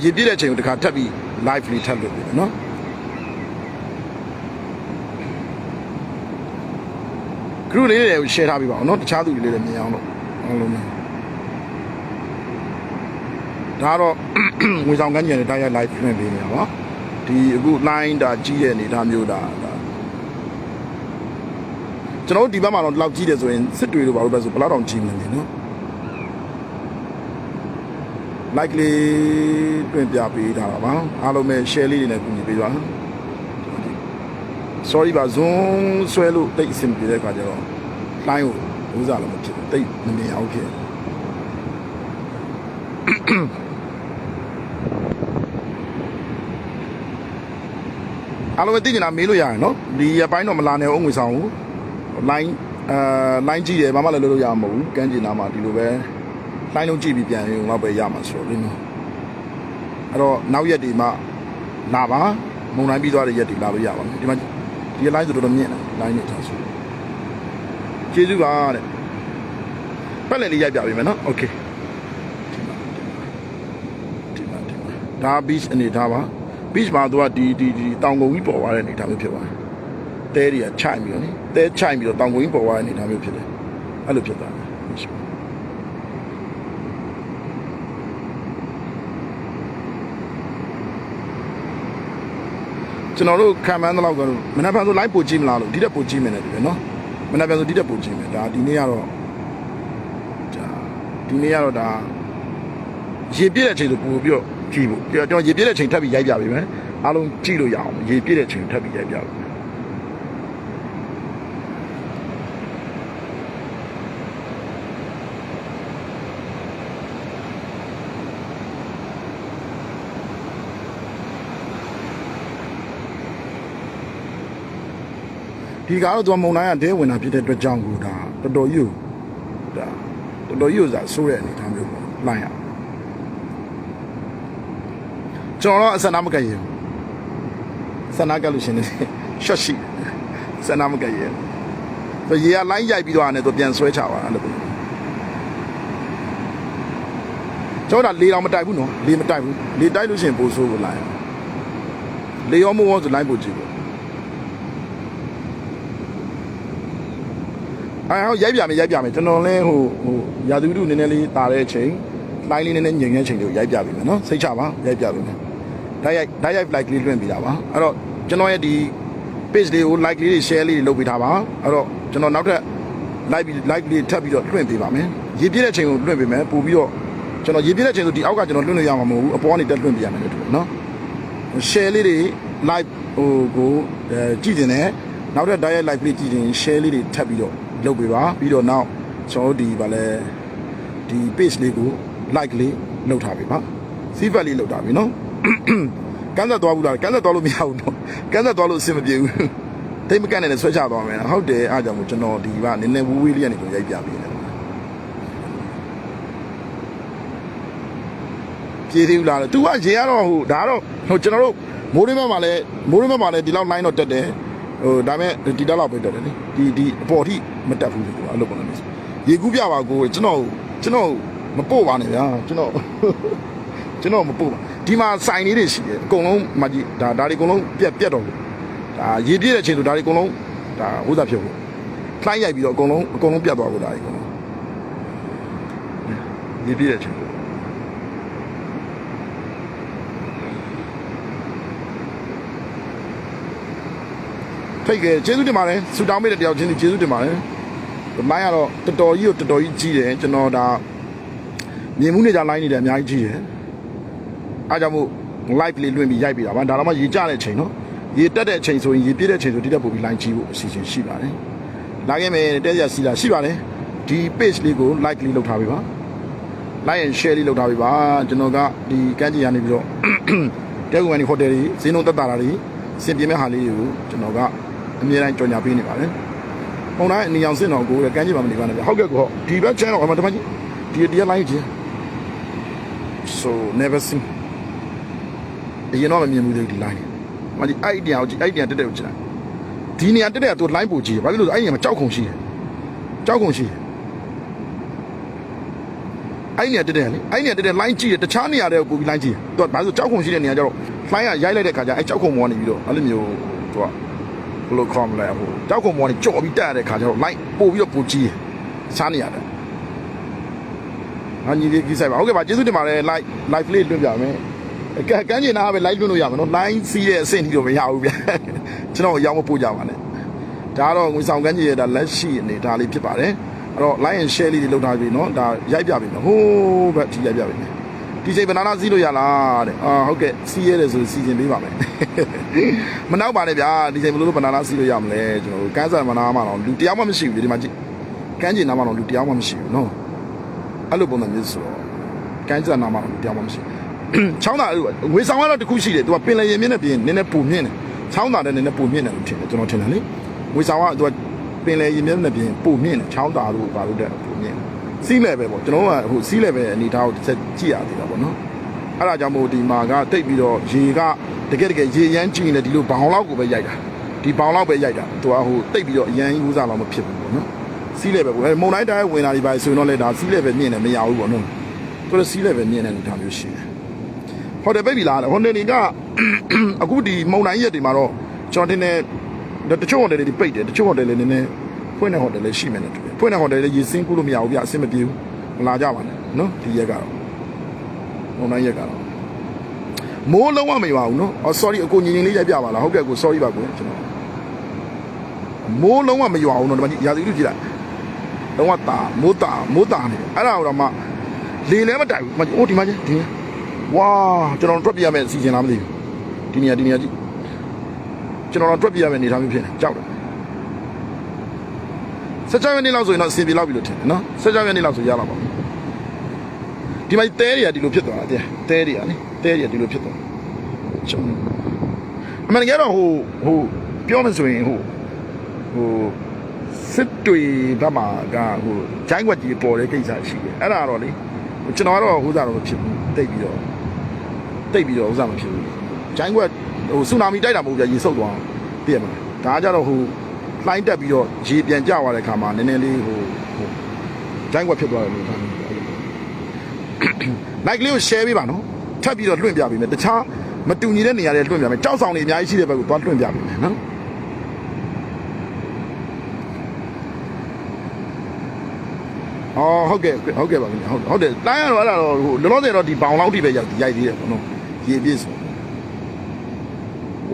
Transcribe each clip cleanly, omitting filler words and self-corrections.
ရေပြည့်တဲ့အချိန်ကိုတခါထပ်ပြီး live လေးထပ်လုပ်ပြီနော်group လေးတွေကို share ထားပေးပါအောင်နော်တခြားသူတွေလည်းမြင်အောင်လို့အားလုံးဒါတော့ငွေဆောင်ကမ်းကျင်တဲ့တိုက်ရိုက် live ဖွင့်ပေးနေတာပါဒီအခု line ဒါကြီးတဲ့အနေထားမျိုးဒါကျွန်တော်တို့ဒီဘက်မှာတော့ဒီလောက်ကြီးတယ်ဆိုရင်စစ်တွေလို့ပါလို့ပဲဆိုဘယ်လောက်တောင်ကြီးမလဲနော် like လေးတွင်ပြပေးထားတာပါအားလုံးပဲ share လေးတွေနဲ့ကူညီပေးပါ sorry ပါ zoom ဆွဲလို့တိတ်အဆင်ပြေတဲ့ခါကျတော့ line ကိုဦးစားလို့မဖြစ်ဘူးတိတ်မမြင်အောင်ဖြစ်အားလုံးပဲသိနေတာမေးလို့ရရင်နော်ဒီအပိုင်းတော့မလာနဲ့အောင်ငွေဆောင်ဘူး line line ကြည့်တယ်ဘာမှလည်းလုပ်လို့ရမှာမဟုတ်ဘူးကန်းကျင်နာမှာဒီလိုပဲ line လုံးကြည့်ပြီးပြန်ရင်တော့ပဲရမှာဆိုတော့လေနော်အဲ့တော့နောက်ရက်ဒီမှာလာပါမုံတိုင်းပြီးသွားတဲ့ရက်ဒီလာလို့ရပါမယ်ဒီမှာဒီ line ဆိုတော့မြင့်တယ် line နဲ့ထားဆိုကျေးဇူးပါတဲ့ပတ်လည်လေးရိုက်ပြပေးမယ်နော် okay ဒါ beach အနေထားပါ beach မှာသူကဒီတောင်ကုန်ကြီးပေါ်သွားတဲ့အနေထားမျိုးဖြစ်သွားတယ်တဲတွေကချိုက်ပြီးတော့နိတဲချိုက်ပြီးတော့တောင်ကုန်ကြီးပေါ်သွားတဲ့အနေထားမျိုးဖြစ်တယ်အဲ့လိုဖြစ်သွားတယ်ကျွန်တော်တို့ခံမှန်းတဲ့လောက်ကတော့မနက်ဖြန်ဆို live ပို့ကြည့်မလားလို့ဒီတက်ပို့ကြည့်မယ်နဲ့တူတယ်နော်မနက်ဖြန်ဆိုဒီတက်ပို့ကြည့်မယ်ဒါဒီနေ့ကတော့ဒါရေပြည့်တဲ့အချိန်ဆိုပို့ပြီးတော့ကြည့်ဖို့ကျွန်တော်ရေပြည့်တဲ့အချိန်ထပ်ပြီးရိုက်ပြပေးမယ်အားလုံးကြည့်လို့ရအောင်ရေပြည့်တဲ့အချိန်ထပ်ပြီးရိုက်ပြပေးမယ်ဒီကားတော့သူကမုံတိုင်းကဒဲဝင်တာဖြစ်တဲ့အတွက်ကြောင့်ကိုဒါတော်တော်ကြီးဆိုတာဆိုးတဲ့အနေအထားမျိုးပေါ့လိုက်ရကျွန်တော်တော့အစနာမကရင်စနာကလို့ရှင်နေရှော့ရှိစနာမကရင်ဆိုရေကလိုင်းရိုက်ပြီးတော့အဲ့တော့ပြန်ဆွဲချပါအဲ့လိုပေါ့ကျွန်တော်ဒါလေတော့မတိုက်ဘူးနော်လေမတိုက်ဘူးလေတိုက်လို့ရှင်ပိုဆိုးကိုလိုက်လေရောမိုးရောဆိုလိုက်ပို့ကြည့်ပေါ့ဟုတ်ရိုက်ပြမယ်ကျွန်တော်လည်းဟိုရာသီဥတုနည်းနည်းလေးတာတဲ့အချိန်လိုင်းလေးနည်းနည်းငြိမ်တဲ့အချိန်ကိုရိုက်ပြပြီမယ်နော်စိတ်ချပါရိုက်ပြပြီမယ်ဓာတ်ရိုက် like လေးလွှင့်ပေးတာပါအဲ့တော့ကျွန်တော်ရဲ့ဒီ page လေးကို like လေးတွေ share လေးတွေလုပ်ပေးထားပါအဲ့တော့ကျွန်တော်နောက်ထပ် like လေးထပ်ပြီးတော့လွှင့်ပေးပါမယ်ရေပြည့်တဲ့အချိန်ကိုလွှင့်ပေးမယ်ပို့ပြီးတော့ကျွန်တော်ရေပြည့်တဲ့အချိန်ဆိုဒီအောက်ကကျွန်တော်လွှင့်လို့ရမှာမဟုတ်ဘူးအပေါ်ကနေတက်လွှင့်ပေးရမယ်လို့တူနော် share လေးတွေ like ဟိုကိုကြည့်နေတယ်နောက်ထပ်ဓာတ်ရိုက် like လေးကြည့်ရင် share လေးတွေထပ်ပြီးတော့လုပ်ပေးပါပြီးတော့နောက်ကျွန်တော်ဒီဗာလဲဒီ page လေးကို like လေးလုပ်ထားပေးပါ feedback လေးလုပ်ထားပြီနော်ကန်းသက်သွားဘူးလားကန်းသက်သွားလို့မရဘူးနော်ကန်းသက်သွားလို့အဆင်မပြေဘူးတိတ်မကန့်နဲ့ဆွဲချသွားမယ်ဟုတ်တယ်အားကြောင့်ကျွန်တော်ဒီကနည်းနည်းဝူးဝေးလေးကနေကိုရိုက်ပြပေးတယ်ပြေးသေးဘူးလား तू ကရေကတော့ဟိုဒါတော့ဟိုကျွန်တော်တို့မိုးရင်းဘက်မှာလည်းဒီလောက် line တော့တက်တယ်ဟိုဒါမဲ့ဒီတက်လောက်ပဲတက်တယ်လေဒီအပေါ်ထိမတက်ဘူးလေကွာအဲ့လိုပေါ့နော်ရေကူးပြပါကိုကျွန်တော်မပို့ပါနဲ့ဗျာကျွန်တော်မပို့ပါဒီမှာစိုင်လေးတွေရှိတယ်အကုန်လုံးမကြီးဒါတွေအကုန်လုံးပြတ်တော့ဘူးဒါရေပြည့်တဲ့အချိန်ဆိုဒါတွေအကုန်လုံးဒါဥစ္စာဖြစ်ဖို့လှိုင်းရိုက်ပြီးတော့အကုန်လုံးပြတ်သွားဖို့ဒါတွေအကုန်လုံးရေပြည့်တဲ့အချိန်ဖိတ်ကကျေးဇူးတင်ပါတယ်ဆူတောင်းပေးတဲ့တယောက်ချင်းကျေးဇူးတင်ပါတယ်လိုင်းကတော့တော်တော်ကြီးကြီးတယ်ကျွန်တော်ဒါမြင်မှုနေကြ line နေတယ်အများကြီးကြီးတယ်အားကြောင့်မို့ live လေးလွှင့်ပြီးရိုက်ပြီးတာပါဒါတော့မှရေကျတဲ့အချိန်နော်ရေတက်တဲ့အချိန်ဆိုရင်ရေပြည့်တဲ့အချိန်ဆိုဒီတက်ပို့ပြီး line ကြီးဖို့အစီအစဉ်ရှိပါတယ်လာခဲ့မယ်တက်ရစီလာရှိပါတယ်ဒီ page လေးကို like လေးလုပ်ထားပေးပါ like and share လေးလုပ်ထားပေးပါကျွန်တော်ကဒီကန်းကြီးရနေပြီးတော့တဲကူမန်ဒီဟိုတယ်တွေဈေးနှုန်းသက်သာတာတွေစင်ပြင်းမဲ့ဟာလေးတွေကိုကျွန်တော်ကအမြဲတမ်းကြော်ညာပေးနေပါတယ်ပုံတိုင်းအနေအောင်စင်တော်ကိုကန်းကြီးပါမနေပါနဲ့ဗျဟုတ်ကဲ့ကောဒီဘက် channel အမှတမကြီးဒီ line ကြီး so never seen အရင်တော့မမြင်ဘူးဒီ line မကြီးအဲ့ဒီအောင်ကြည့်အဲ့ဒီတက်တက်ကိုကြည့်လိုက်ဒီနေရာတက်တက်ကသူ line ပို့ကြည့်ဘာလို့လဲဆိုအဲ့ဒီမှာကြောက်ခုံရှိတယ် အဲ့နေတက်တယ်လေအဲ့နေတက်တယ်လိုင်းကြည့်တယ်တခြားနေရာတွေကိုပို့ပြီးလိုင်းကြည့်တယ်သူကဘာလို့ကြောက်ခုံရှိတဲ့နေရာကျတော့လိုင်းကရိုက်လိုက်တဲ့ခါကျအဲ့ကြောက်ခုံပေါ်ကနေပြီးတော့အဲ့လိုမျိုးသူကဘယ်လိုခေါ်မလဲဟိုကြောက်ခုံပေါ်ကနေကြော်ပြီးတက်ရတဲ့ခါကျတော့လိုင်းပို့ပြီးတော့ပို့ကြည့်တယ်တခြားနေရာတဲ့ဟာညီလေးကြီးဆိုင်ပါဟုတ်ကဲ့ပါကျေးဇူးတင်ပါတယ် live လေးလွှင့်ပြမယ်ကန်းကျင်နာပဲ live လွှင့်လို့ရမယ်နော် line စီးတဲ့အဆင့်ထိတော့မရဘူးဗျကျွန်တော်ရောက်မပို့ကြပါနဲ့ဒါကတော့ငွေဆောင်ကန်းကျင်ရဲ့ဒါလက်ရှိအနေဒါလေးဖြစ်ပါတယ်အဲ့တော့ line and share လေးတွေလုပ်ထားပြီနော်ဒါရိုက်ပြပြီနော်ဟိုးဘက်ဒီရိုက်ပြပြီဒီချိန်ဘနာနာစီးလို့ရလားတဲ့ဟုတ်ကဲ့စီးရတယ်ဆိုစီစဉ်ပေးပါမယ်မနောက်ပါနဲ့ဗျာဒီချိန်ဘလို့ဘနာနာစီးလို့ရမလဲကျွန်တော်ကန်းစားဘနာနာမှာတော့လူတယောက်မှမရှိဘူးဒီမှာကြည့်ကန်းကျင်နာမှာတော့လူတယောက်မှမရှိဘူးနော်အဲ့လိုပုံစံမျိုးဆိုတော့ကန်းကျင်နာမှာတော့လူတယောက်မှမရှိချောင်းသာငွေဆောင်ကတော့တခုရှိတယ်သူကပင်လယ်ရင်မြင့်နဲ့ပြင်နည်းနည်းပူမြင့်တယ်ချောင်းသာတဲ့နည်းနည်းပူမြင့်တယ်လို့ထင်တယ်ကျွန်တော်ထင်တယ်လေငွေဆောင်ကသူကပင်လယ်ရင်မြင့်နဲ့ပြင်ပူမြင့်တယ်ချောင်းသာလို့ဘာလို့တဲ့ပူမြင့်စီးလေပဲပေါ့ကျွန်တော်ကဟိုစီးလေပဲအနေထားကိုတစ်ချက်ကြည့်ရသေးတာပေါ့နော်အဲ့ဒါကြောင့်မို့ဒီမှာကတိတ်ပြီးတော့ရေကတကယ်ရေရမ်းကြည့်နေဒီလိုဘောင်လောက်ကိုပဲရိုက်တာဒီဘောင်လောက်ပဲရိုက်တာသူကဟိုတိတ်ပြီးတော့အရန်ကြီးဥစားလောက်မဖြစ်ဘူးပေါ့နော်စီးလေပဲပေါ့မုံတိုင်းတိုင်းဝင်လာဒီပါဆိုရင်တော့လေဒါစီးလေပဲမြင့်တယ်မရဘူးပေါ့နော်သူကစီးလေပဲမြင့်တဲ့အနေထားမျိုးရှိတယ်ဟိုတယ်ပိတ်ပြီလားဟိုတယ်တွေကအခုဒီမုံတိုင်းရက်တွေမှာတော့ကျွန်တော်တင်တယ်တချို့ဟိုတယ်တွေပိတ်တယ်တချို့ဟိုတယ်တွေနည်းနည်းဖွင့်တဲ့ဟိုတယ်လည်းရှိမယ်နဲ့တူတယ်ဖွင့်တဲ့ဟိုတယ်လည်းရေစင်းကူးလို့မရဘူးဗျအဆင်မပြေဘူးမလာကြပါနဲ့နော်ဒီရက်ကတော့မုံတိုင်းရက်ကတော့မိုးလုံးဝမရွာဘူးနော်အော် sorry အကိုညီညီလေးရိုက်ပြပါလားဟုတ်ကဲ့ကို sorry ပါကိုကျွန်တော်မိုးလုံးဝမရွာဘူးနော်ဒီမှာရာသီဥတုကြည့်လိုက်လုံးဝတာမိုးတာနေအဲ့ဒါတော့မှလေလည်းမတိုက်ဘူးဟိုဒီမှာချင်းဒီဝါကျွန်တော်တွက်ပြရမယ်စီစဉ်လားမသိဘူးဒီနေရာကြည့်ကျွန်တော်တွက်ပြရမယ်နေထားမျိုးဖြစ်နေကြောက်တယ်16ရက်နေ့လောက်ဆိုရင်တော့အစီအပြေလောက်ပြီလို့ထင်တယ်နော်16ရက်နေ့လောက်ဆိုရလာပါဘူးဒီမှာတဲတွေကဒီလိုဖြစ်သွားတာတဲတွေကလေတဲတွေကဒီလိုဖြစ်သွားအမှန်တကယ်တော့ဟိုပြောမှဆိုရင်ဟိုစစ်တွေဘက်မှာကဟိုဂျိုင်းွက်ကြီးပေါ်တဲ့ကိစ္စရှိတယ်အဲ့ဒါတော့လေကျွန်တော်ကတော့ဟိုစားတော့မဖြစ်ဘူးတိတ်ပြီးတော့ဥစားမဖြစ်ဘူးဂျိုင်းွက်ဟိုဆူနာမီတိုက်တာမဟုတ်ပြရေဆုပ်သွားအောင်သိရမလားဒါကကြတော့ဟိုလှိုင်းတက်ပြီးတော့ရေပြန်ကျသွားတဲ့ခါမှာနည်းနည်းလေးဟိုဂျိုင်းွက်ဖြစ်သွားတယ်လို့ထားတယ်like လေးကို share ပေးပါနော်ထပ်ပြီးတော့လွှင့်ပြပေးမယ်တခြားမတူညီတဲ့နေရာတွေလွှင့်ပြမယ်ကြောက်ဆောင်တွေအများကြီးရှိတဲ့ဘက်ကိုသွားလွှင့်ပြပေးမယ်နော်အော်ဟုတ်ကဲ့ပါခင်ဗျဟုတ်တယ်တိုင်းရတော့အဲ့ဒါတော့ဟိုလောလောဆယ်တော့ဒီဘောင်လောက်ထိပဲရိုက်သေးတယ်ပေါ့နော်ရေပြည့်ဆို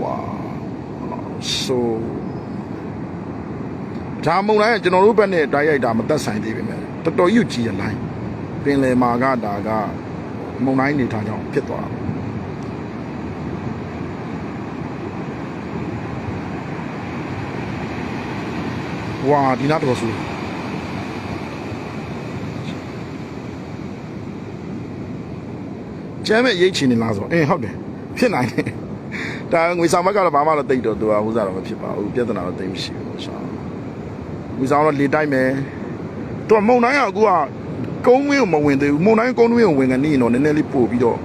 ဝါဆိုဒါမုံတိုင်းကကျွန်တော်တို့ဘက်နဲ့တိုက်ရိုက်တာမသက်ဆိုင်သေးပဲတော်တော်ကြီးကြီးရလိုင်းပင်လယ်မှာကဒါကမုံတိုင်းနေထားကြောင်းဖြစ်သွားတာဝါဒီနာတော့ဆိုကျမ်းမဲ့ရိတ်ချင်နေလားဆိုဟုတ်တယ်ဖြစ်နိုင်တယ်ဒါငွေဆောင်ဘက်ကတော့ဘာမှတော့တိတ်တော့သူကဟိုစားတော့မဖြစ်ပါဘူးပြဿနာတော့တိတ်မရှိဘူးဆောင်းငွေဆောင်တော့လေတိုက်မယ်သူကမုံတိုင်းကအခုကကုန်းဝင်းကိုမဝင်သေးဘူးမုံတိုင်းကုန်းဝင်းကိုဝင်ကနေတော့နည်းနည်းလေးပို့ပြီးတော့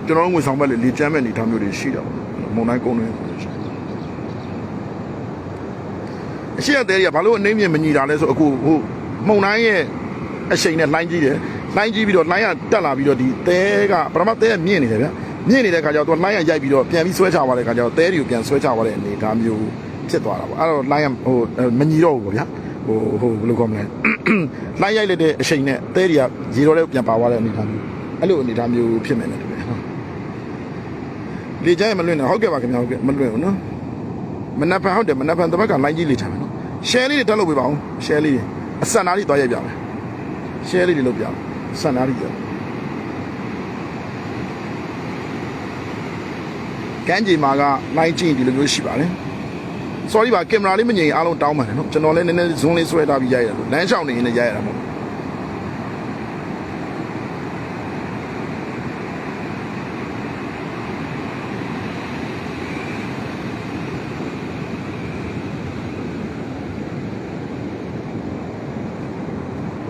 ကျွန်တော်ငွေဆောင်ဘက်လေကျမ်းမဲ့နေထားမျိုးတွေရှိတော့မုံတိုင်းကုန်းဝင်းအရှိရတဲ့တွေကဘာလို့အနေမြင့်မညီတာလဲဆိုအခုဟိုမုံတိုင်းရဲ့အချိန်နဲ့လှိုင်းကြည့်တယ်လှိုင်းကြည့်ပြီးတော့လှိုင်းကတက်လာပြီးတော့ဒီသဲကပထမသဲကမြင့်နေတယ်ဗျမြင့်နေတဲ့ခါကျတော့သူလှိုင်းကရိုက်ပြီးတော့ပြန်ပြီးဆွဲချသွားတဲ့ခါကျတော့သဲတွေကိုပြန်ဆွဲချသွားတဲ့အနေဒါမျိုးဖြစ်သွားတာပေါ့အဲ့တော့လှိုင်းကဟိုမညီတော့ဘူးပေါ့ဗျာဟိုဘယ်လိုခေါ်မလဲလှိုင်းရိုက်လိုက်တဲ့အချိန်နဲ့သဲတွေကရေတော်လေးပြန်ပါသွားတဲ့အနေဒါမျိုးအဲ့လိုအနေဒါမျိုးဖြစ်မယ်နဲ့တူတယ်လေကျမ်းမလွင့်နဲ့ဟုတ်ကဲ့ပါခင်ဗျာဟုတ်ကဲ့မလွင့်ဘူးနော်မနက်ဖန်ဟုတ်တယ်မနက်ဖန်တစ်ဘက်ကလိုင်းကြီးလေးချမယ်နော် share လေးတွေတက်လုပ်ပေးပါအောင် share လေးတွေအစံနာလေးသွားရိုက်ပြမယ် share လေးတွေလုပ်ပြအောင်စံနာရီကန်းကြီးမှာကလိုင်းချင်းဒီလိုမျိုးရှိပါတယ် sorry ပါကင်မရာလေးမငြိမ်အားလုံးတောင်းပါတယ်နော်ကျွန်တော်လည်းနည်းနည်း zoom လေးဆွဲထားပြီးရိုက်ရလို့လမ်းလျှောက်နေရင်လည်းရိုက်ရတာမဟုတ်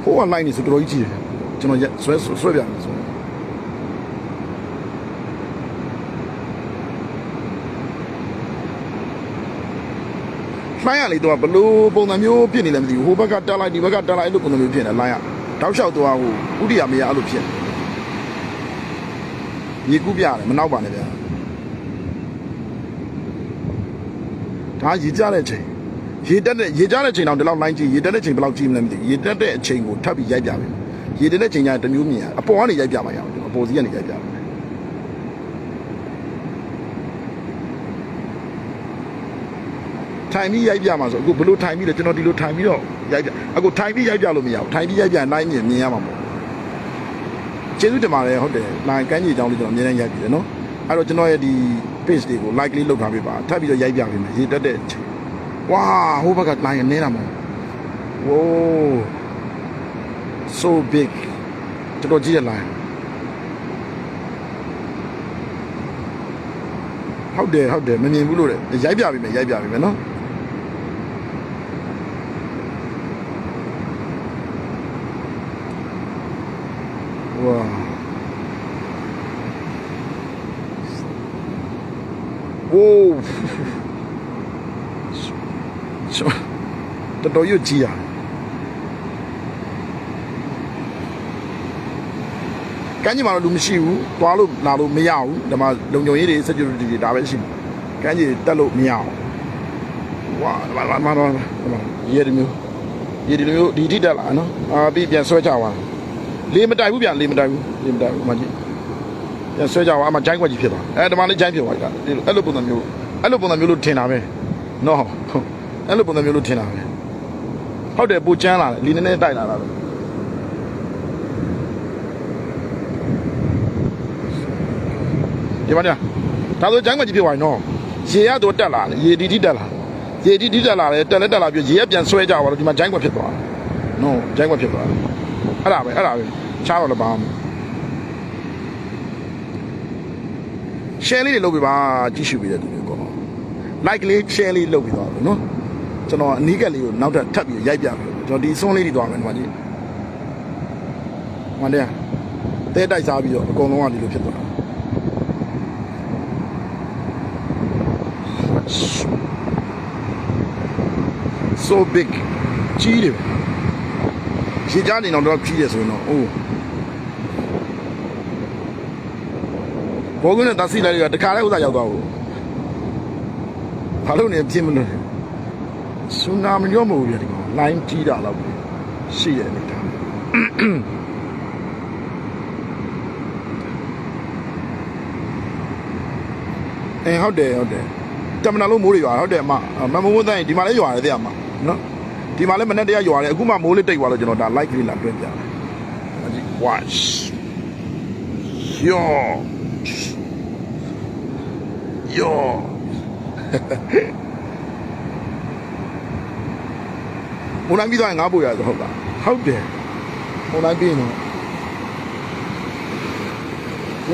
ဟိုကလိုင်းနေဆိုတော်ကြီးကြည့်တယ်ကျွန်တော်ဆွဲပြမယ်ဆိုလိုင်းရလေတော့ဘလို့ပုံစံမျိုးဖြစ်နေလဲမသိဘူးဟိုဘက်ကတက်လိုက်ဒီဘက်ကတက်လိုက်အဲ့လိုပုံစံမျိုးဖြစ်နေလိုင်းရ တောက်လျှောက်သွားဟိုဥဒိယမရအဲ့လိုဖြစ်ရေကူးပြရတယ်မနောက်ပါနဲ့ဗျာဒါရေကြတဲ့ချိန်ရေကြတဲ့ချိန်တော့ဒီလောက်လိုင်းကြည့်ရေတက်တဲ့ချိန်ဘယ်လောက်ကြည့်မလဲမသိရေတက်တဲ့အချိန်ကိုထပ်ပြီးရိုက်ပြမယ်ရေတက်တဲ့ချိန်ကျရင်တစ်မျိုးမြင်ရအပေါ်ကနေရိုက်ပြမှရအောင်အပေါ်စီကနေရိုက်ပြမယ်ထိုင်ပြီးရိုက်ပြမှာဆိုအခုဘလို့ထိုင်ပြီးလဲကျွန်တော်ဒီလိုထိုင်ပြီးတော့ရိုက်ပြအခုထိုင်ပြီးရိုက်ပြလို့မရဘူးထိုင်ပြီးရိုက်ပြနိုင်မြင်ရမှာမဟုတ်ကျေးဇူးတင်ပါတယ်ဟုတ်တယ်လိုင်းကမ်းခြေအကြောင်းလေးကျွန်တော်အများကြီးရိုက်ပြတယ်နော်အဲ့တော့ကျွန်တော်ရဲ့ဒီ page တွေကို like လေးလုပ်ထားပေးပါထပ်ပြီးတော့ရိုက်ပြပေးမယ်ရေတက်တဲ့ချိန်ဝါဟိုဘက်ကလိုင်းနေတာမဟုတ်ဝိုး so big တော်တော်ကြီးတဲ့လိုင်းဟုတ်တယ်မမြင်ဘူးလို့တဲ့ရိုက်ပြပေးမယ်နော်ဝါโอ้တော်ရွကြီးอ่ะကမ်းခြေမှာတော့လူမရှိဘူးသွားလို့လာလို့မရဘူးဒီမှာလုံခြုံရေးတွေ security တွေဒါပဲရှိတယ်ကမ်းခြေတက်လို့မရအောင်ဝါရေဒီမျိုးဒီထိတက်လာနော်ပြီးပြန်ဆွဲချသွားလေမတိုက်ဘူးဗျလေမတိုက်ဘူးမကြည့်ပြန်ဆွဲကြပါအမှဂျိုင်းကွက်ကြီးဖြစ်သွားဒီမှာလေးဂျိုင်းဖြစ်သွားကြအဲ့လိုပုံစံမျိုးလို့ထင်တာပဲနော်အဲ့လိုပုံစံမျိုးလို့ထင်တာပဲဟုတ်တယ်ပူချမ်းလာတယ်လီနည်းနည်းတိုက်လာတာပဲဒီမှာဒါဆိုဂျိုင်းကွက်ကြီးဖြစ်သွားပြီနော်ရေရတော့တက်လာတယ်ရေဒီတိတက်လာတယ်တက်လာပြီးရေရပြန်ဆွဲကြပါတော့ဒီမှာဂျိုင်းကွက်ဖြစ်သွားနော်ဂျိုင်းကွက်ဖြစ်သွားအဲ့ဒါပဲချားတော့လည်းပါအောင်share လေးတွေလုပ်ပြပါကြည့်ရှုပေးတဲ့သူတွေကော like လေး share လေးလုပ်ပြီးသွားတယ်နော်ကျွန်တော်အနီးကပ်လေးကိုနောက်ထပ်ပြီးရိုက်ပြပြီကျွန်တော်ဒီစွန်းလေးတွေသွားမယ်ဒီမှာကြည့်မှန်တယ်တဲတိုက်စားပြီးတော့အကုန်လုံးကဒီလိုဖြစ်သွားတာso big ကြီးတယ်ရေကြားနေတော့ကြီးတယ်ဆိုရင်တော့အိုးဘောကနဲ့တဆီလိုက်ရတခါလဲဥစားရောက်သွားဘူးဘာလို့နေဖြစ်မလို့ဆူနာမညော့မဟုတ်ရဒီကောင်လိုင်းကြီးတာတော့ရှိရနေတာဟုတ်တယ်တမနာလို့မိုးတွေရွာဟုတ်တယ်အမမိုးတိုင်းဒီမှာလည်းရွာတယ်တဲ့အမနော်ဒီမှာလည်းမနေ့တည်းရွာတယ်အခုမှမိုးလေးတိတ်သွားလို့ကျွန်တော်ဒါ like လေးလာတွင်းပြတယ် watch yo မုန်တိုင်းပြီးသွားရင်ငါပို့ရဆိုဟုတ်လားဟုတ်တယ်မုန်တိုင်းပြီးရင်တော့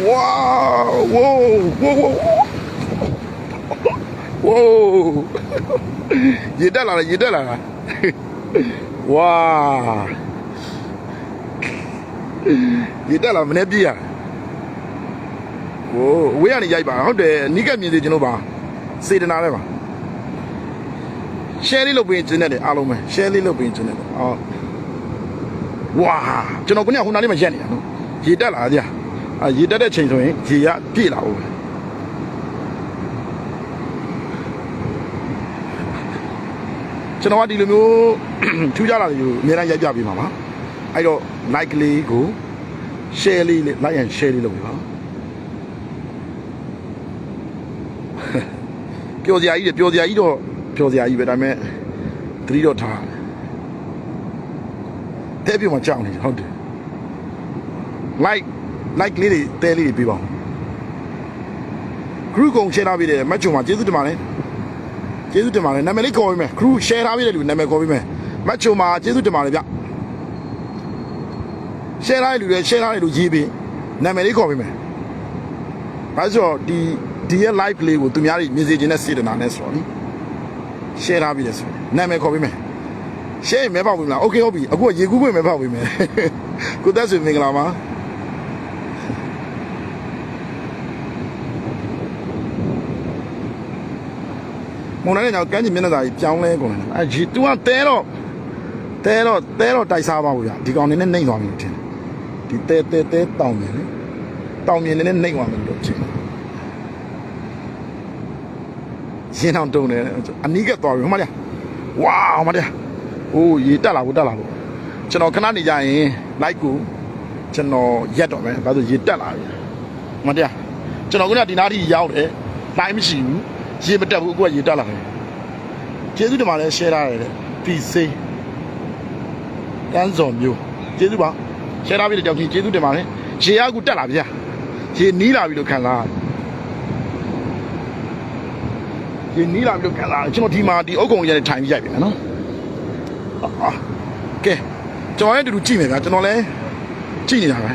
ဝါဝိုးရေတက်လာဝါရေတက်လာမနေ့ပြည့်ရဝေးကနေရိုက်ပါဟုတ်တယ်နီးကပ်မြင်စေကျွန်တော်ပါစေတနာလည်းပါ share လေးလုပ်ပေးခြင်းနဲ့တယ်အားလုံးပဲ share လေးလုပ်ပေးခြင်းနဲ့တယ်ဝါကျွန်တော်ခုနကဟိုနားလေးမှာရက်နေတာနော်ရေတက်လာကြရေတက်တဲ့ချိန်ဆိုရင်ရေကပြည့်လာဦးကျွန်တော်ကဒီလိုမျိုးထူးခြားလာတယ်လို့အများအားရိုက်ပြပေးမှာပါအဲ့တော့ like လေးကို share လေး like and share လေးလုပ်ပေးပါပျော်စရာကြီးပဲဒါပေမဲ့သတိတော့ထားတဲ့ပြမှာကြောက်နေဟုတ်တယ် like လေးတွေတဲလေးတွေပေးပါဦး group ကုန် share ထားပေးတယ်မတ်ချုံမှာကျေးဇူးတင်ပါတယ်နာမည်လေးခေါ်ပေးမယ် group share ထားပေးတယ်လူနာမည်ခေါ်ပေးမယ်မတ်ချုံမှာကျေးဇူးတင်ပါတယ်ဗျ share ထားတဲ့လူတွေ share ထားတဲ့လူရေးပေးနာမည်လေးခေါ်ပေးမယ်ဘာလို့ဆိုတော့ဒီရဲ့ live လေးကိုသူများတွေမြင်စေချင်တဲ့စေတနာနဲ့ဆိုတော့ share ထားပြီးတယ်ဆိုနာမည်ခေါ်ပေးမယ် share မဲပေါက်ပေးမလား okay ဟုတ်ပြီအခုရေကူးပွင့်မဲပေါက်ပေးမယ်ကိုသက်ဆွေမင်္ဂလာပါမုံနဲ့ညောင်ကမ်းခြေမျက်နှာသာကြီးပြောင်းလဲကုန်တယ်အဲ तू ကတဲတော့ တဲတော့တိုက်စားပါဘူးဗျဒီကောင်နေနဲ့နှိမ့်သွားပြီလို့ထင်တယ်ဒီတဲတောင်မြင်လေတောင်မြင်နေနဲ့နှိမ့်သွားမယ်လို့ထင်တယ်ရင်အောင်တုံနေအနီးကသွားပြီဟိုမှာလေဝါဟိုမှာလေအိုးရေတက်လာဖို့ကျွန်တော်ခဏနေကြရင် like ကိုကျွန်တော်ရက်တော့မယ်ဘာလို့ရေတက်လာပြီမတရားကျွန်တော်ကဒီနားထိရောက်တယ်လိုက်မရှိဘူးရေမတက်ဘူးအခုကရေတက်လာတယ်ကျေးဇူးတင်ပါတယ် share ရတယ်တဲ့ PC တန်းစော်မျိုးကျေးဇူးပါ share ထားပြီးတဲ့ကြောင့်ကျေးဇူးတင်ပါတယ်ရေကအခုတက်လာဗျာရေနီးလာပြီလို့ခံစားရေနီးလာပြီလို့ခံစားကျွန်တော်ဒီမှာဒီအုတ်ကုံကြီးနဲ့ထိုင်ပြီးရိုက်ပြီနော်ကဲကျွန်တော်လည်းတူတူကြည့်မယ်ဗျာကျွန်တော်လည်းကြည့်နေတာပဲ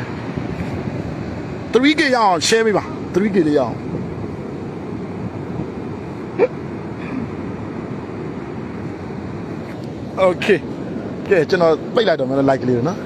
3K ရအောင် share ပေးပါ 3K လေးရအောင်โอเคကဲကျွန်တော်ပိတ်လိုက်တော့မယ် like ကလေးနော်